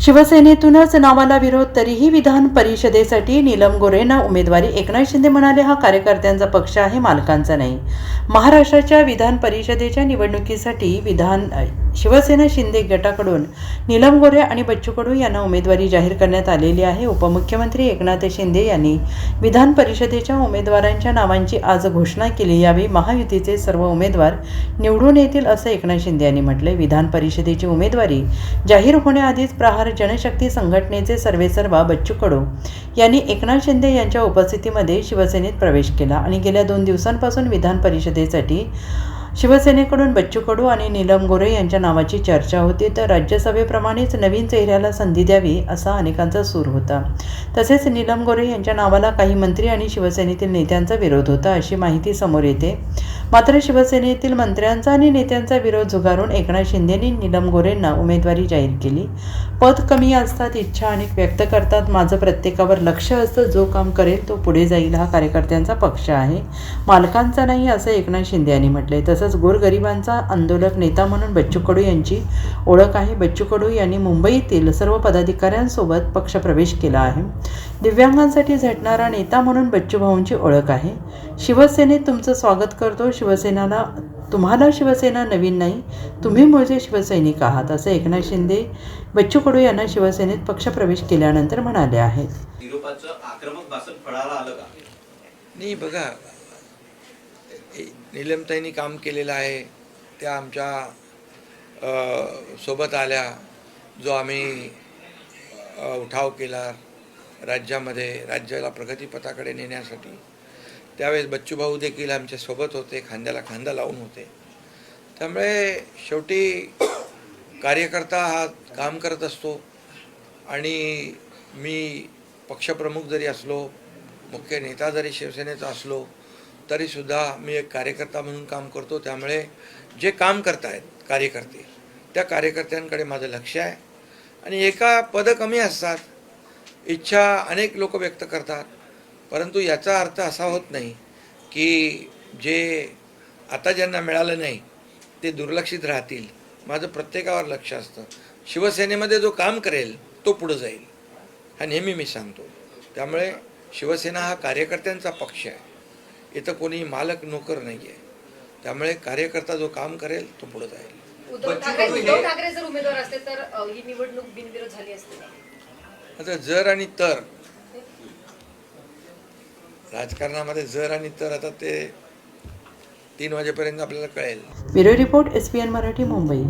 शिवसेनेतूनच नावाला विरोध, तरीही विधान परिषदेसाठी नीलम गोऱ्हेंना उमेदवारी. एकनाथ शिंदे म्हणाले, हा कार्यकर्त्यांचा पक्ष आहे, मालकांचा नाही. महाराष्ट्राच्या विधान परिषदेच्या निवडणुकीसाठी शिवसेना शिंदे गटाकडून नीलम गोऱ्हे आणि बच्चू कडू यांना उमेदवारी जाहीर करण्यात आलेली आहे. उपमुख्यमंत्री एकनाथ शिंदे यांनी विधान परिषदेच्या उमेदवारांच्या नावांची आज घोषणा केली. यावेळी महायुतीचे सर्व उमेदवार निवडून येतील असं एकनाथ शिंदे यांनी म्हटले. विधान परिषदेची उमेदवारी जाहीर होण्याआधीच प्रहार जनशक्ती संघटनेचे सर्वेसर्वा बच्चू कडू यांनी एकनाथ शिंदे यांच्या उपस्थितीमध्ये शिवसेनेत प्रवेश केला आणि गेल्या 2 दिवसांपासून विधान परिषदेसाठी शिवसेनेकडून बच्चू कडू आणि नीलम गोऱ्हे यांच्या नावाची चर्चा होती. तर राज्यसभेप्रमाणेच नवीन चेहऱ्याला संधी द्यावी असा अनेकांचा सूर होता. तसेच नीलम गोऱ्हे यांच्या नावाला काही मंत्री आणि शिवसेनेतील नेत्यांचा विरोध होता अशी माहिती समोर येते. मात्र शिवसेनेतील मंत्र्यांचा आणि नेत्यांचा विरोध झुगारून एकनाथ शिंदेंनी नीलम गोऱ्हेंना उमेदवारी जाहीर केली. पद कमी असतात, इच्छा अनेक व्यक्त करतात, माझं प्रत्येकावर लक्ष असतं, जो काम करेल तो पुढे जाईल, हा कार्यकर्त्यांचा पक्ष आहे, मालकांचा नाही असं एकनाथ शिंदे यांनी म्हटले. तसंच गोरगरिबांचा आंदोलक नेता म्हणून बच्चू कडू यांची ओळख आहे. बच्चू कडू यांनी मुंबईतील सर्व पदाधिकाऱ्यांसोबत पक्षप्रवेश केला आहे. दिव्यांगांसाठी झटणारा नेता म्हणून बच्चू भाऊंची ओळख आहे. शिवसेनेत तुमचं स्वागत करतो. तुम्हाला शिवसेना नवीन नाही, तुम्ही मूळचे शिवसैनिक आहात असं एकनाथ शिंदे बच्चू कडू यांना शिवसेनेत पक्षप्रवेश केल्यानंतर म्हणाले आहेत. आक्रमक भाषण फळाला आलं का? नाही, बघा, नीलमताईंनी काम केलेलं आहे. त्या आमच्या सोबत आल्या. जो आम्ही उठाव केला राज्याला प्रगतीपथाकडे नेण्यासाठी, त्यावेळेस बच्चू भाऊ देखील आमच्या सोबत होते, खांद्याला खांदा लावून होते. त्यामुळे शेवटी कार्यकर्ता हा काम करत असतो आणि मी पक्षप्रमुख जरी असलो, मुख्य नेता जरी शिवसेनेचा असलो, तरीसुद्धा मी एक कार्यकर्ता म्हणून काम करतो. त्यामुळे जे काम करतायत कार्यकर्ते, त्या कार्यकर्त्यांकडे माझं लक्ष आहे. आणि एका पद कमी असतात, इच्छा अनेक लोक व्यक्त करतात, परंतु याचा अर्थ असा होत नाही की जे आता ज्यांना मिळालं नाही ते दुर्लक्षित राहतील. माझं प्रत्येकावर लक्ष असतं. शिवसेनेमध्ये जो काम करेल तो पुढं जाईल, हा नेहमी मी सांगतो. त्यामुळे शिवसेना हा कार्यकर्त्यांचा पक्ष आहे. इथं कोणी मालक नोकर नाही आहे. त्यामुळे कार्यकर्ता जो काम करेल तो पुढे जाईल. उद्धव ठाकरे जर उमेदवार असते तर ही निवडणूक बिनविरोध झाली असती. आता जर आणि तर, राजकारणामध्ये जर आणि तर, आता ते 3 वाजेपर्यंत आपल्याला कळेल. Bureau report, SPN Marathi, Mumbai.